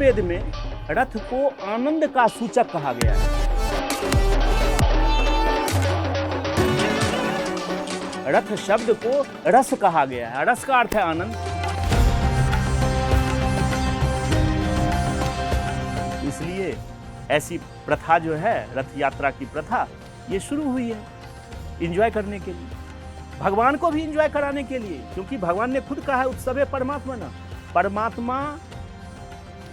अथर्ववेद में रथ को आनंद का सूचक कहा गया है। रथ शब्द को रस कहा गया है। रस का अर्थ है आनंद। इसलिए ऐसी प्रथा जो है, रथ यात्रा की प्रथा, ये शुरू हुई है एंजॉय करने के लिए, भगवान को भी एंजॉय कराने के लिए, क्योंकि भगवान ने खुद कहा है उत्सवे परमात्मा ना, परमात्मा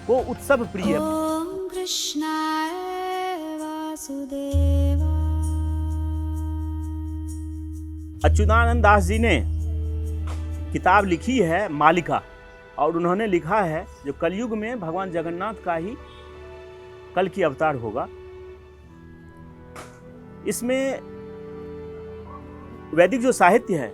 को उत्सव प्रिय। ओम कृष्णाय वासुदेवा। अच्युतानंद दास जी ने किताब लिखी है मालिका, और उन्होंने लिखा है जो कलयुग में भगवान जगन्नाथ का ही कल की अवतार होगा। इसमें वैदिक जो साहित्य है,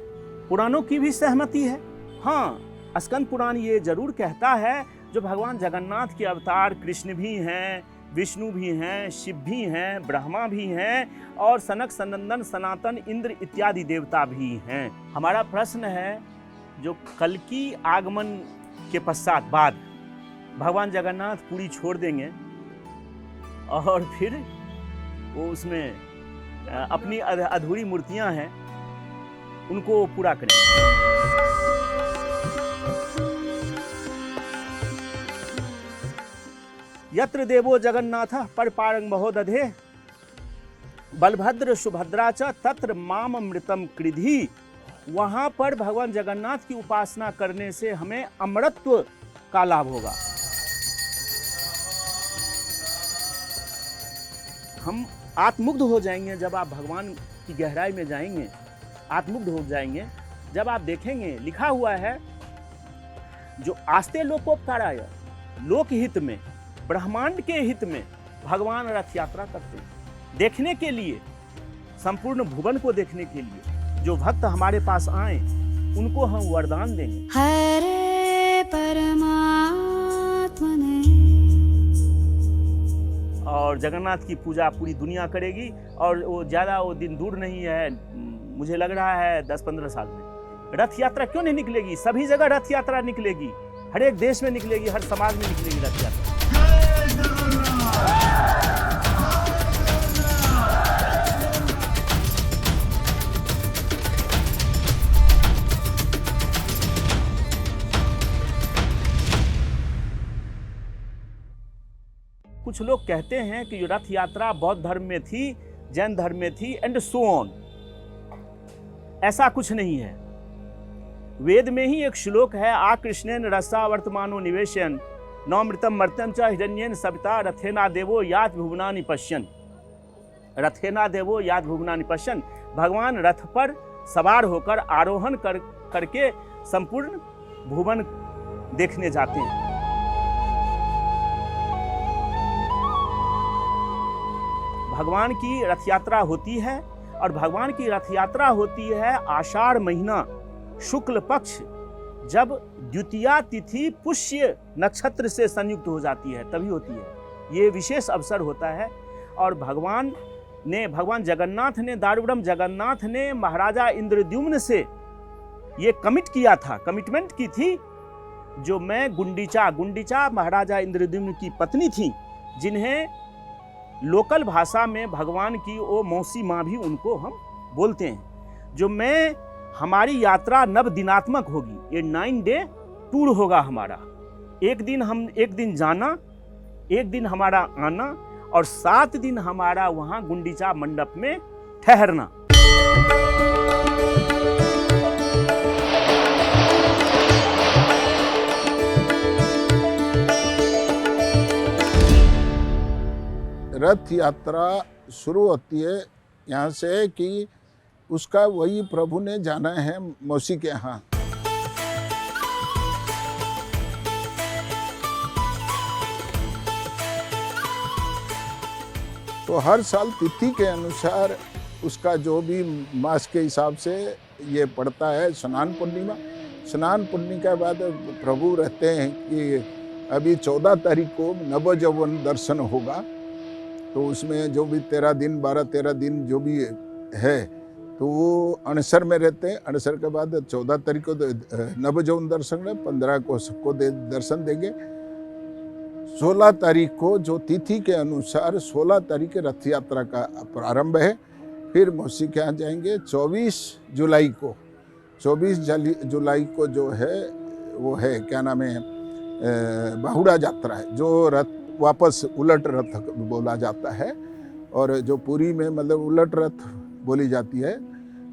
पुराणों की भी सहमति है। हाँ, स्कंद पुराण ये जरूर कहता है जो भगवान जगन्नाथ के अवतार कृष्ण भी हैं, विष्णु भी हैं, शिव भी हैं, ब्रह्मा भी हैं, और सनक सनंदन सनातन इंद्र इत्यादि देवता भी हैं। हमारा प्रश्न है, जो कल की आगमन के पश्चात बाद भगवान जगन्नाथ पुरी छोड़ देंगे और फिर वो उसमें अपनी अधूरी मूर्तियां हैं उनको पूरा करेंगे। यत्र देवो जगन्नाथ परपारंग महोदधे बलभद्र सुभद्रा च तत्र माम अमृतम कृधि। वहां पर भगवान जगन्नाथ की उपासना करने से हमें अमृतत्व का लाभ होगा। हम आत्ममुग्ध हो जाएंगे जब आप भगवान की गहराई में जाएंगे, आत्ममुग्ध हो जाएंगे जब आप देखेंगे। लिखा हुआ है, जो आस्ते लोकोपकाराय, लोकहित में, ब्रह्मांड के हित में भगवान रथ यात्रा करते हैं, देखने के लिए, संपूर्ण भुवन को देखने के लिए। जो भक्त हमारे पास आए उनको हम वरदान देंगे। हरे परमात्मने। और जगन्नाथ की पूजा पूरी दुनिया करेगी, और वो ज़्यादा वो दिन दूर नहीं है, मुझे लग रहा है 10-15 साल में। रथ यात्रा क्यों नहीं निकलेगी? सभी जगह रथ यात्रा निकलेगी, हर एक देश में निकलेगी, हर समाज में निकलेगी रथ यात्रा। कुछ लोग कहते हैं कि रथ यात्रा बौद्ध धर्म में थी, जैन धर्म में थी, एंड सो ऑन। ऐसा कुछ नहीं है। वेद में ही एक श्लोक है, आ कृष्णेन रसा वर्तमानो निवेशन नौमृतम मर्त्यम च हिरण्येन सविता रथेना देवो यात भुवनानि पश्यन्। रथेना देवो यात भुवनानि पश्यन्। भगवान रथ पर सवार होकर आरोहण करके संपूर्ण भुवन देखने जाते हैं। भगवान की रथ यात्रा होती है, और भगवान की रथ यात्रा होती है आषाढ़ महीना शुक्ल पक्ष, जब द्वितीया तिथि पुष्य नक्षत्र से संयुक्त हो जाती है, तभी होती है। ये विशेष अवसर होता है। और भगवान जगन्नाथ ने, दारुब्रह्म जगन्नाथ ने महाराजा इंद्रद्युम्न से ये कमिटमेंट की थी, जो मैं गुंडीचा महाराजा इंद्रद्युम्न की पत्नी थी, जिन्हें लोकल भाषा में भगवान की वो मौसी माँ भी उनको हम बोलते हैं। जो मैं, हमारी यात्रा 9 दिनात्मक होगी, ये 9 डे टूर होगा हमारा। एक दिन जाना, एक दिन हमारा आना, और 7 दिन हमारा वहाँ गुंडीचा मंडप में ठहरना। रथ यात्रा शुरू होती है यहाँ से कि उसका वही प्रभु ने जाना है मौसी के यहाँ। तो हर साल तिथि के अनुसार उसका जो भी मास के हिसाब से ये पड़ता है। स्नान पूर्णिमा के बाद प्रभु रहते हैं कि अभी 14 तारीख को नवयौवन दर्शन होगा। तो उसमें जो भी 12-13 दिन जो भी है, तो वो अणसर में रहते हैं। अणसर के बाद 14 तारीख को नवयौवन दर्शन है, 15 को सबको दर्शन देंगे। 16 तारीख को जो तिथि के अनुसार 16 तारीख रथ यात्रा का प्रारंभ है। फिर मौसी के यहाँ जाएंगे 24 जुलाई को। 24 जुलाई को जो है वो है क्या नाम है, बाहुड़ा यात्रा है, जो रथ वापस उलट रथ बोला जाता है और जो पुरी में मतलब उलट रथ बोली जाती है।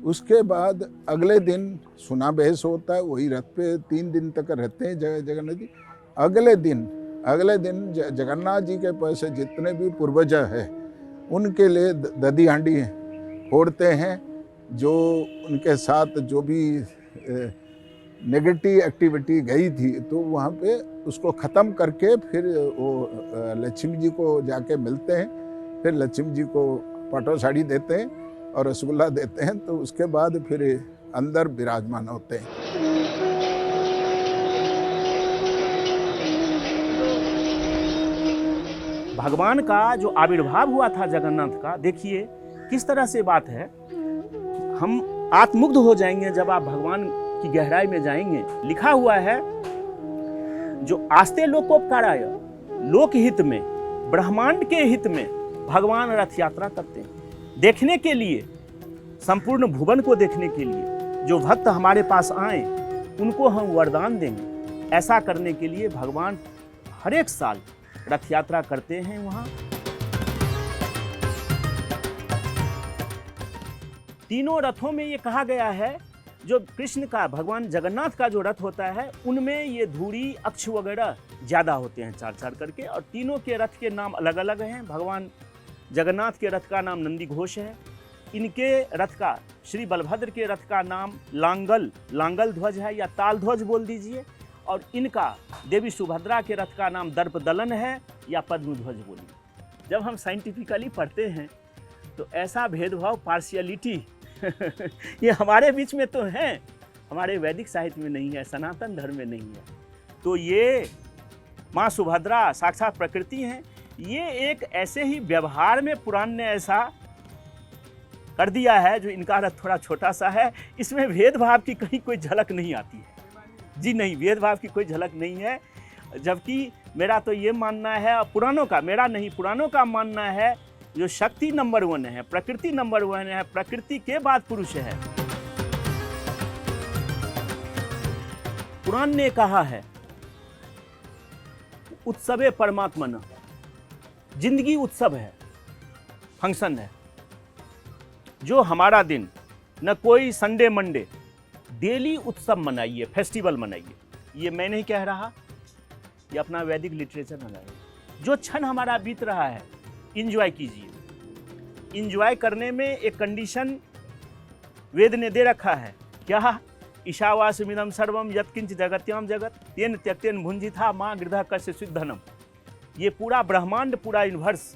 उसके बाद अगले दिन सुना बहस होता है, वही रथ पे 3 दिन तक रहते हैं जगन्नाथ जी। अगले दिन जगन्नाथ जी के पास जितने भी पूर्वज हैं उनके लिए दधी हांडी फोड़ते हैं। जो उनके साथ जो भी नेगेटिव एक्टिविटी गई थी तो वहाँ पे उसको ख़त्म करके फिर वो लक्ष्मी जी को जाके मिलते हैं। फिर लक्ष्मी जी को पटो साड़ी देते हैं और रसगुल्ला देते हैं, तो उसके बाद फिर अंदर विराजमान होते हैं। भगवान का जो आविर्भाव हुआ था जगन्नाथ का, देखिए किस तरह से बात है। हम आत्मुग्ध हो जाएंगे जब आप भगवान की गहराई में जाएंगे। लिखा हुआ है, जो आस्ते लोकोपकाराय, लोकहित में, ब्रह्मांड के हित में भगवान रथ यात्रा करते हैं। देखने के लिए, संपूर्ण भुवन को देखने के लिए जो भक्त हमारे पास आए उनको हम वरदान देंगे। ऐसा करने के लिए भगवान हर एक साल रथ यात्रा करते हैं। वहाँ तीनों रथों में ये कहा गया है, जो कृष्ण का, भगवान जगन्नाथ का जो रथ होता है उनमें ये धूरी अक्ष वगैरह ज़्यादा होते हैं 4-4 करके, और तीनों के रथ के नाम अलग अलग हैं। भगवान जगन्नाथ के रथ का नाम नंदी घोष है, इनके रथ का, श्री बलभद्र के रथ का नाम लांगल ध्वज है या ताल ध्वज बोल दीजिए, और इनका देवी सुभद्रा के रथ का नाम दर्प दलन है या पद्म ध्वज बोलिए। जब हम साइंटिफिकली पढ़ते हैं तो ऐसा भेदभाव, पार्शियलिटी ये हमारे बीच में तो है, हमारे वैदिक साहित्य में नहीं है, सनातन धर्म में नहीं है। तो ये माँ सुभद्रा साक्षात प्रकृति हैं। ये एक ऐसे ही व्यवहार में पुराण ने ऐसा कर दिया है, जो इनका रथ थोड़ा छोटा सा है, इसमें भेदभाव की कहीं कोई झलक नहीं आती है। जी नहीं, भेदभाव की कोई झलक नहीं है। जबकि मेरा तो ये मानना है, पुराणों का, मेरा नहीं, पुराणों का मानना है, जो शक्ति नंबर 1 है, प्रकृति नंबर 1 है, प्रकृति के बाद पुरुष है। पुराण ने कहा है, उत्सवे परमात्मन, जिंदगी उत्सव है, फंक्शन है। जो हमारा दिन, न कोई संडे मंडे, डेली उत्सव मनाइए, फेस्टिवल मनाइए। ये मैं नहीं कह रहा, ये अपना वैदिक लिटरेचर मनाइए। जो क्षण हमारा बीत रहा है इंजॉय कीजिए। इंजॉय करने में एक कंडीशन वेद ने दे रखा है, क्या? ईशावास्यमिदं सर्वम यत्किंच जगत्याम जगत तेन त्यक्तेन भुंजिथा माँ गृधा कस्य सिद्धनम। ये पूरा ब्रह्मांड, पूरा यूनिवर्स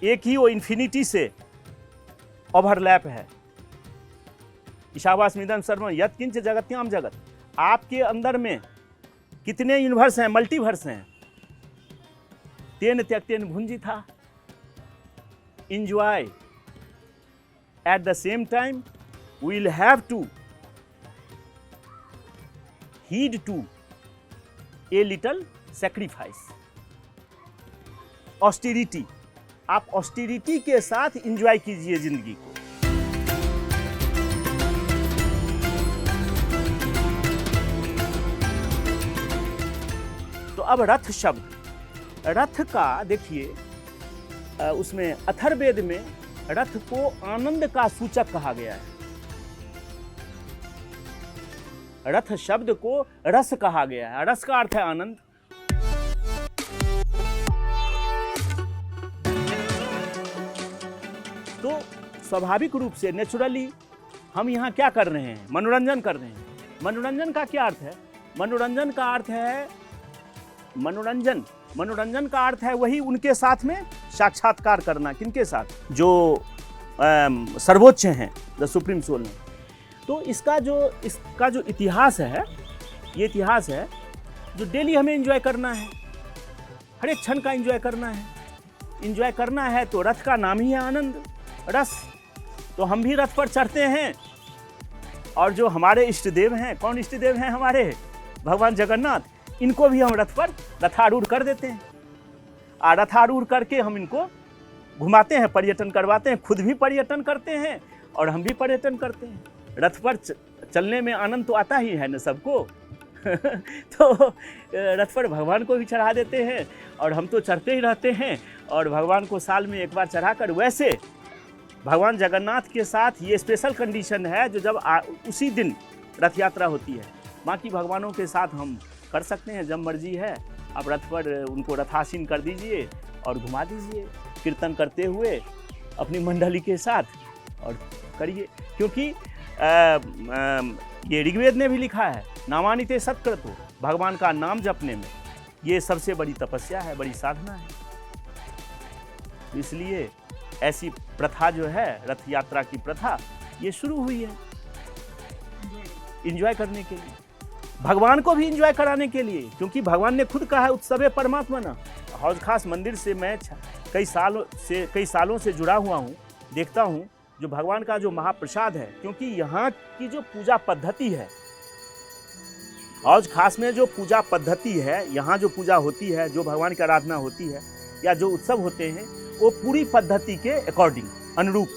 एक ही वो इन्फिनिटी से ओवरलैप है। ईशावास्यमिदं सर्वम यत्किंच जगत्याम जगत, आपके अंदर में कितने यूनिवर्स हैं, मल्टीवर्स हैं। तेन त्यक्तेन भुंजिथा, enjoy. At the same time, we will have to heed to a little sacrifice. Austerity. आप ऑस्टेरिटी के साथ एंजॉय कीजिए जिंदगी को। तो अब रथ शब्द, रथ का देखिए, उसमें अथर्ववेद में रथ को आनंद का सूचक कहा गया है। रथ शब्द को रस कहा गया है। रस का अर्थ है आनंद। तो स्वाभाविक रूप से, नेचुरली, हम यहाँ क्या कर रहे हैं? मनोरंजन कर रहे हैं। मनोरंजन का क्या अर्थ है? मनोरंजन का अर्थ है, मनोरंजन का अर्थ है वही उनके साथ में साक्षात्कार करना। किनके साथ? जो सर्वोच्च हैं, द सुप्रीम सोल में। तो इसका जो इतिहास है, ये इतिहास है जो डेली हमें एंजॉय करना है, हर एक क्षण का एंजॉय करना है। एंजॉय करना है तो रथ का नाम ही है आनंद, रस। तो हम भी रथ पर चढ़ते हैं, और जो हमारे इष्ट देव हैं, कौन इष्ट देव हैं हमारे? भगवान जगन्नाथ। इनको भी हम रथ पर रथारूढ़ कर देते हैं। रथारूढ़ करके हम इनको घुमाते हैं, पर्यटन करवाते हैं, खुद भी पर्यटन करते हैं और हम भी पर्यटन करते हैं। रथ पर चलने में आनंद तो आता ही है न सबको। तो रथ पर भगवान को भी चढ़ा देते हैं और हम तो चढ़ते ही रहते हैं, और भगवान को साल में एक बार चढ़ाकर, वैसे भगवान जगन्नाथ के साथ ये स्पेशल कंडीशन है जो जब उसी दिन रथ यात्रा होती है। बाकी भगवानों के साथ हम कर सकते हैं, जब मर्जी है आप रथ पर उनको रथासीन कर दीजिए और घुमा दीजिए कीर्तन करते हुए अपनी मंडली के साथ, और करिए। क्योंकि ये ऋग्वेद ने भी लिखा है, नामानिते सत्कृतो, भगवान का नाम जपने में ये सबसे बड़ी तपस्या है, बड़ी साधना है। इसलिए ऐसी प्रथा जो है, रथ यात्रा की प्रथा, ये शुरू हुई है एंजॉय करने के लिए, भगवान को भी एंजॉय कराने के लिए। क्योंकि भगवान ने खुद कहा है, उत्सवे परमात्मा ना। हौज खास मंदिर से मैं कई सालों से जुड़ा हुआ हूँ, देखता हूँ जो भगवान का जो महाप्रसाद है। क्योंकि यहाँ की जो पूजा पद्धति है, हौज खास में जो पूजा पद्धति है, यहाँ जो पूजा होती है, जो भगवान की आराधना होती है या जो उत्सव होते हैं, वो पूरी पद्धति के अकॉर्डिंग, अनुरूप।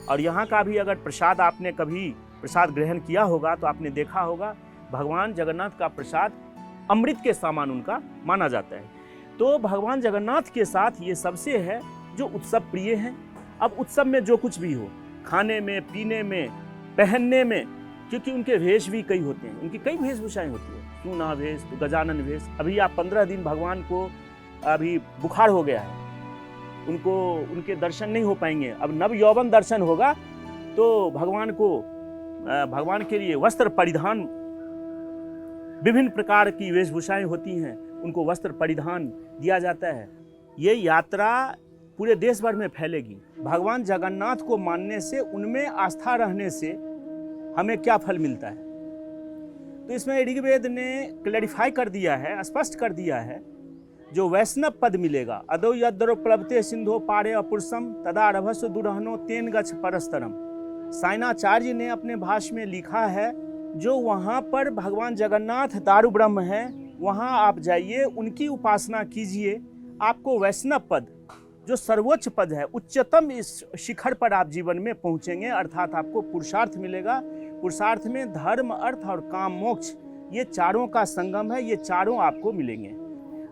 और यहाँ का भी अगर प्रसाद आपने कभी प्रसाद ग्रहण किया होगा तो आपने देखा होगा, भगवान जगन्नाथ का प्रसाद अमृत के समान उनका माना जाता है। तो भगवान जगन्नाथ के साथ ये सबसे है जो उत्सव प्रिय हैं। अब उत्सव में जो कुछ भी हो, खाने में, पीने में, पहनने में, क्योंकि उनके वेश भी कई होते हैं, उनकी कई वेशभूषाएं होती है, सूना वेश, तो गजानन वेश। अभी आप 15 दिन भगवान को अभी बुखार हो गया है, उनको उनके दर्शन नहीं हो पाएंगे। अब नव यौवन दर्शन होगा तो भगवान के लिए वस्त्र परिधान, विभिन्न प्रकार की वेशभूषाएं होती हैं, उनको वस्त्र परिधान दिया जाता है। ये यात्रा पूरे देश भर में फैलेगी। भगवान जगन्नाथ को मानने से, उनमें आस्था रहने से हमें क्या फल मिलता है, तो इसमें ऋग्वेद ने क्लैरिफाई कर दिया है, स्पष्ट कर दिया है। जो वैष्णव पद मिलेगा, अदो यद्रो प्लवते सिंधो पारे अपुरुषम तदा रभस्व दुरहनो तेन गच्छ परस्तरम। साइनाचार्य ने अपने भाष्य में लिखा है, जो वहाँ पर भगवान जगन्नाथ दारु ब्रह्म हैं, वहाँ आप जाइए, उनकी उपासना कीजिए, आपको वैष्णव पद, जो सर्वोच्च पद है, उच्चतम इस शिखर पर आप जीवन में पहुँचेंगे। अर्थात आपको पुरुषार्थ मिलेगा। पुरुषार्थ में धर्म, अर्थ और काम, मोक्ष, ये चारों का संगम है, ये चारों आपको मिलेंगे।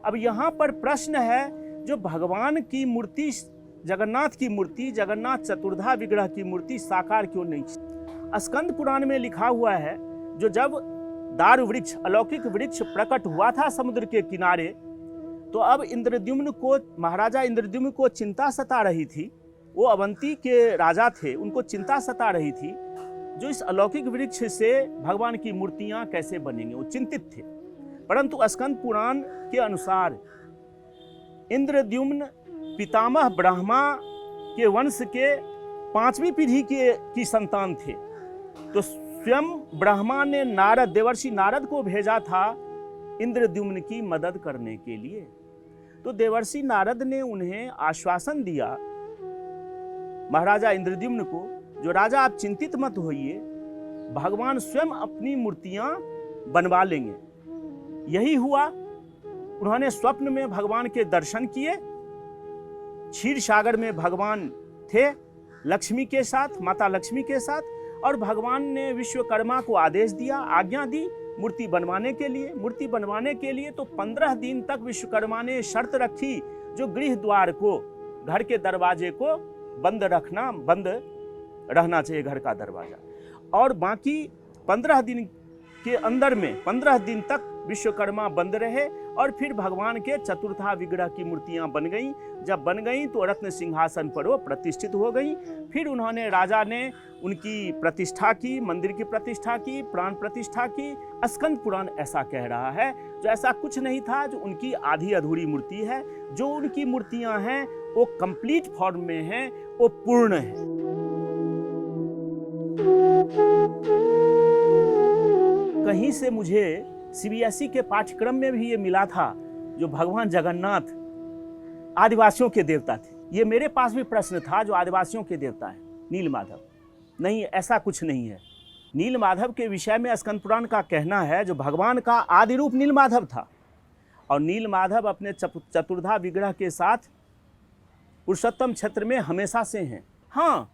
अब यहाँ पर प्रश्न है, जो भगवान की मूर्ति, जगन्नाथ की मूर्ति, जगन्नाथ चतुर्धा विग्रह की मूर्ति साकार क्यों नहीं? स्कंद पुराण में लिखा हुआ है, जो जब दारु वृक्ष, अलौकिक वृक्ष प्रकट हुआ था समुद्र के किनारे, तो अब इंद्रद्युम्न को, महाराजा इंद्रद्युम्न को चिंता सता रही थी। वो अवंती के राजा थे, उनको चिंता सता रही थी, जो इस अलौकिक वृक्ष से भगवान की मूर्तियां कैसे बनेंगी, वो चिंतित थे। परंतु स्कंद पुराण के अनुसार इंद्रद्युम्न पितामह ब्रह्मा के वंश के 5वीं पीढ़ी की संतान थे। तो स्वयं ब्रह्मा ने नारद, देवर्षि नारद को भेजा था इंद्रद्युम्न की मदद करने के लिए। तो देवर्षि नारद ने उन्हें आश्वासन दिया, महाराजा इंद्रद्युम्न को, जो राजा आप चिंतित मत होइए, भगवान स्वयं अपनी मूर्तियां बनवा लेंगे। यही हुआ। उन्होंने स्वप्न में भगवान के दर्शन किए। क्षीर सागर में भगवान थे लक्ष्मी के साथ, माता लक्ष्मी के साथ, और भगवान ने विश्वकर्मा को आदेश दिया, आज्ञा दी मूर्ति बनवाने के लिए। मूर्ति बनवाने के लिए तो 15 दिन तक विश्वकर्मा ने शर्त रखी, जो गृह द्वार को, घर के दरवाजे को बंद रहना चाहिए, घर का दरवाजा। और बाकी 15 दिन के अंदर में 15 दिन तक विश्वकर्मा बंद रहे, और फिर भगवान के चतुर्था विग्रह की मूर्तियां बन गईं। जब बन गईं तो रत्न सिंहासन पर वो प्रतिष्ठित हो गईं। फिर उन्होंने, राजा ने उनकी प्रतिष्ठा की, मंदिर की प्रतिष्ठा की, प्राण प्रतिष्ठा की। स्कंद पुराण ऐसा कह रहा है, जो ऐसा कुछ नहीं था, जो उनकी आधी अधूरी मूर्ति है। जो उनकी मूर्तियां हैं वो कंप्लीट फॉर्म में हैं, वो पूर्ण है। कहीं से मुझे सीबीएसई के पाठ्यक्रम में भी ये मिला था, जो भगवान जगन्नाथ आदिवासियों के देवता थे। ये मेरे पास भी प्रश्न था, जो आदिवासियों के देवता है नील माधव। नहीं, ऐसा कुछ नहीं है। नील माधव के विषय में स्कंद पुराण का कहना है, जो भगवान का आदि रूप नील माधव था, और नील माधव अपने चतुर्धा विग्रह के साथ पुरुषोत्तम क्षेत्र में हमेशा से हैं। हाँ,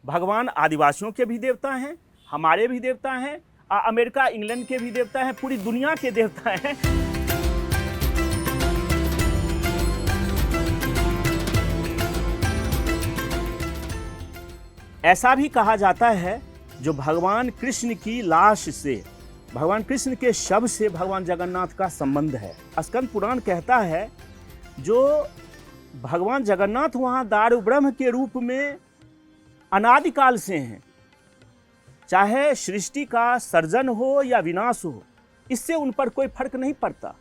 भगवान आदिवासियों के भी देवता हैं, हमारे भी देवता हैं, अमेरिका इंग्लैंड के भी देवता हैं, पूरी दुनिया के देवता हैं। ऐसा भी कहा जाता है जो भगवान कृष्ण की लाश से, भगवान कृष्ण के शव से भगवान जगन्नाथ का संबंध है। स्कंद पुराण कहता है जो भगवान जगन्नाथ वहाँ दारु ब्रह्म के रूप में अनादिकाल से हैं, चाहे सृष्टि का सर्जन हो या विनाश हो, इससे उन पर कोई फर्क नहीं पड़ता,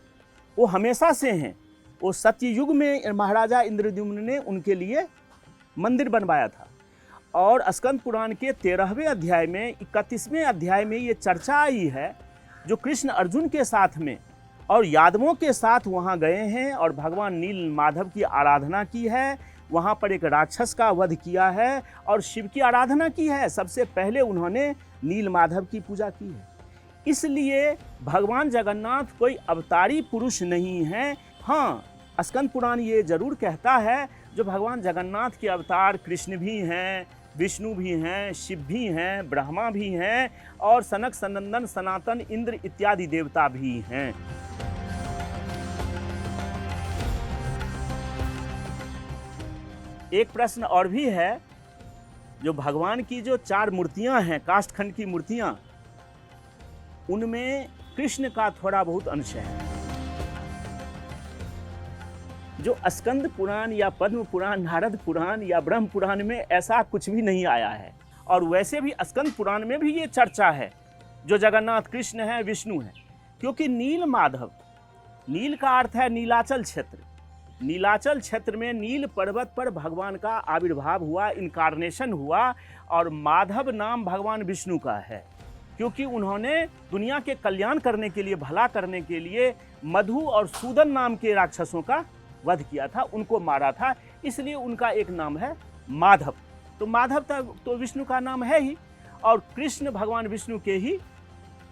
वो हमेशा से हैं। वो सत्ययुग में महाराजा इंद्रद्युम्न ने उनके लिए मंदिर बनवाया था। और स्कंद पुराण के 13वें अध्याय में 31वें अध्याय में ये चर्चा आई है जो कृष्ण अर्जुन के साथ में और यादवों के साथ वहाँ गए हैं और भगवान नील माधव की आराधना की है, वहाँ पर एक राक्षस का वध किया है और शिव की आराधना की है। सबसे पहले उन्होंने नील माधव की पूजा की है। इसलिए भगवान जगन्नाथ कोई अवतारी पुरुष नहीं है। हाँ, स्कंद पुराण ये जरूर कहता है जो भगवान जगन्नाथ के अवतार कृष्ण भी हैं, विष्णु भी हैं, शिव भी हैं, ब्रह्मा भी हैं और सनक सनंदन सनातन इंद्र इत्यादि देवता भी हैं। एक प्रश्न और भी है, जो भगवान की जो 4 मूर्तियां हैं, काष्ठखंड की मूर्तियां, उनमें कृष्ण का थोड़ा बहुत अंश है। जो स्कंद पुराण या पद्म पुराण, नारद पुराण या ब्रह्म पुराण में ऐसा कुछ भी नहीं आया है। और वैसे भी स्कंद पुराण में भी ये चर्चा है जो जगन्नाथ कृष्ण है, विष्णु है। क्योंकि नील माधव, नील का अर्थ है नीलाचल क्षेत्र। नीलाचल क्षेत्र में नील पर्वत पर भगवान का आविर्भाव हुआ, इनकारनेशन हुआ। और माधव नाम भगवान विष्णु का है क्योंकि उन्होंने दुनिया के कल्याण करने के लिए, भला करने के लिए मधु और सूदन नाम के राक्षसों का वध किया था, उनको मारा था, इसलिए उनका एक नाम है माधव। तो माधव तो विष्णु का नाम है ही, और कृष्ण भगवान विष्णु के ही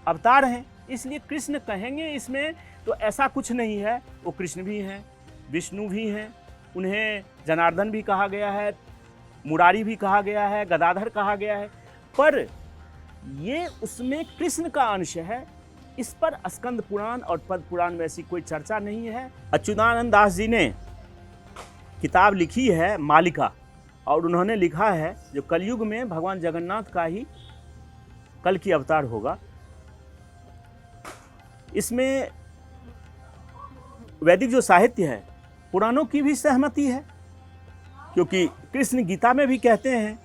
अवतार हैं, इसलिए कृष्ण कहेंगे इसमें तो ऐसा कुछ नहीं है। वो कृष्ण भी हैं, विष्णु भी हैं, उन्हें जनार्दन भी कहा गया है, मुरारी भी कहा गया है, गदाधर कहा गया है, पर ये उसमें कृष्ण का अंश है। इस पर स्कंद पुराण और पद्म पुराण में ऐसी कोई चर्चा नहीं है। अच्युतानंद दास जी ने किताब लिखी है मालिका, और उन्होंने लिखा है जो कलयुग में भगवान जगन्नाथ का ही कल की अवतार होगा। इसमें वैदिक जो साहित्य है, पुराणों की भी सहमति है, क्योंकि कृष्ण गीता में भी कहते हैं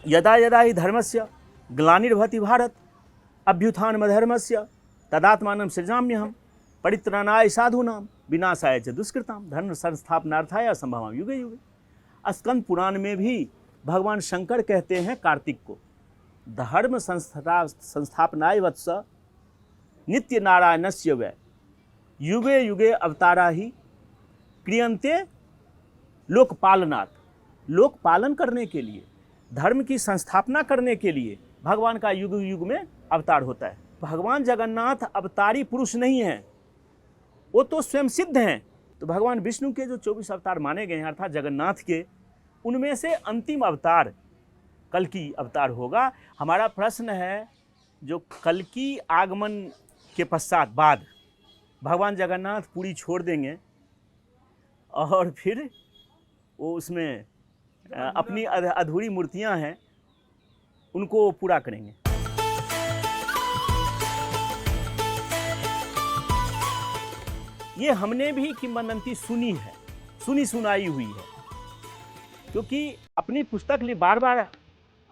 यदा यदा हि धर्मस्य ग्लानिर्भवति भारत अभ्युत्थान मधर्मस्य तदात्मानं सृजाम्यहम् परित्राणाय साधूनां विनाशाय च दुष्कृतां धर्म संस्थापनार्थाय संभवामि युगे युगे। स्कंद पुराण में भी भगवान शंकर कहते हैं कार्तिक को, धर्म संस्थापनाय वत्स नित्य नारायणस्य वै युगे युगे अवतारा ही क्रियन्ते लोकपालनात्। लोक पालन करने के लिए, धर्म की संस्थापना करने के लिए भगवान का युग युग में अवतार होता है। भगवान जगन्नाथ अवतारी पुरुष नहीं हैं, वो तो स्वयं सिद्ध हैं। तो भगवान विष्णु के जो 24 अवतार माने गए हैं अर्थात जगन्नाथ के, उनमें से अंतिम अवतार कल्कि अवतार होगा। हमारा प्रश्न है जो कल्कि आगमन के पश्चात बाद भगवान जगन्नाथ पुरी छोड़ देंगे और फिर वो उसमें अपनी अधूरी मूर्तियां हैं उनको पूरा करेंगे। ये हमने भी किंवदंती सुनी है, सुनी सुनाई हुई है, क्योंकि अपनी पुस्तक में बार बार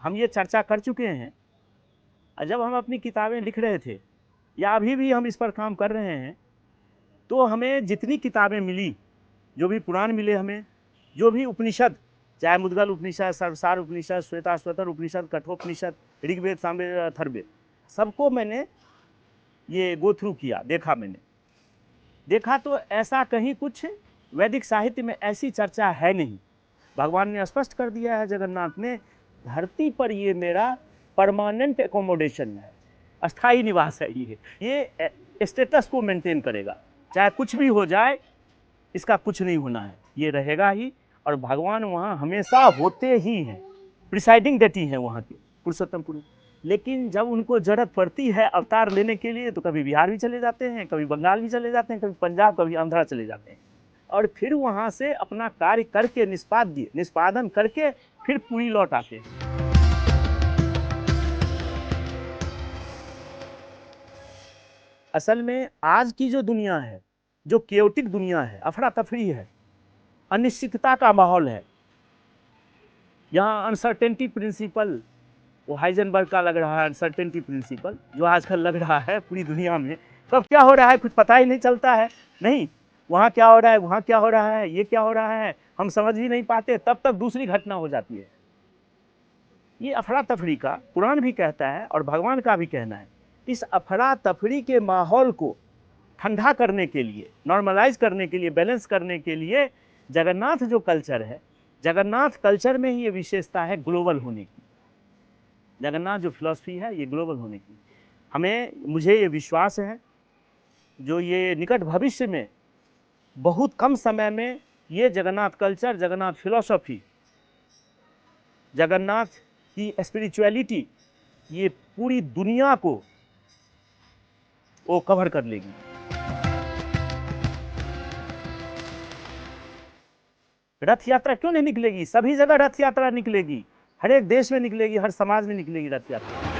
हम ये चर्चा कर चुके हैं। जब हम अपनी किताबें लिख रहे थे या अभी भी हम इस पर काम कर रहे हैं, तो हमें जितनी किताबें मिली, जो भी पुराण मिले हमें, जो भी उपनिषद, चाहे मुद्गल उपनिषद, सर्वसार उपनिषद, श्वेताश्वतर उपनिषद, कठोपनिषद, ऋग्वेद, सामवेद, अथर्ववेद, सबको मैंने ये गो थ्रू किया, देखा। मैंने देखा तो ऐसा कहीं कुछ वैदिक साहित्य में ऐसी चर्चा है नहीं। भगवान ने स्पष्ट कर दिया है, जगन्नाथ ने, धरती पर ये मेरा परमानेंट एकोमोडेशन है, अस्थाई निवास है। ये स्टेटस को मेंटेन करेगा, चाहे कुछ भी हो जाए, इसका कुछ नहीं होना है, ये रहेगा ही। और भगवान वहाँ हमेशा होते ही हैं, प्रिसाइडिंग डेटी हैं वहाँ के पुरुषोत्तम पुरुष। लेकिन जब उनको जरूरत पड़ती है अवतार लेने के लिए, तो कभी बिहार भी चले जाते हैं, कभी बंगाल भी चले जाते हैं, कभी पंजाब, कभी आंध्रा चले जाते हैं, और फिर वहाँ से अपना कार्य करके निष्पादन करके फिर पुरी लौट आते हैं। असल में आज की जो दुनिया है, जो केओटिक दुनिया है, अफरा तफरी है, अनिश्चितता का माहौल है, यहाँ अनसर्टेनिटी प्रिंसिपल, वो हाइजेनबर्ग का लग रहा है अनसर्टेनिटी प्रिंसिपल, जो आजकल लग रहा है पूरी दुनिया में, कब क्या हो रहा है कुछ पता ही नहीं चलता है। नहीं, वहाँ क्या हो रहा है, वहाँ क्या हो रहा है, ये क्या हो रहा है, हम समझ ही नहीं पाते, तब तक दूसरी घटना हो जाती है। ये अफरा तफरी का कुरान भी कहता है और भगवान का भी कहना है। इस अफरा तफरी के माहौल को ठंडा करने के लिए, नॉर्मलाइज करने के लिए, बैलेंस करने के लिए जगन्नाथ जो कल्चर है, जगन्नाथ कल्चर में ही ये विशेषता है ग्लोबल होने की। जगन्नाथ जो फिलॉसफी है ये ग्लोबल होने की। मुझे ये विश्वास है जो ये निकट भविष्य में बहुत कम समय में ये जगन्नाथ कल्चर, जगन्नाथ फिलॉसफी, जगन्नाथ की स्पिरिचुअलिटी ये पूरी दुनिया को वो कवर कर लेगी। रथ यात्रा क्यों नहीं निकलेगी? सभी जगह रथ यात्रा निकलेगी, हर एक देश में निकलेगी, हर समाज में निकलेगी रथ यात्रा।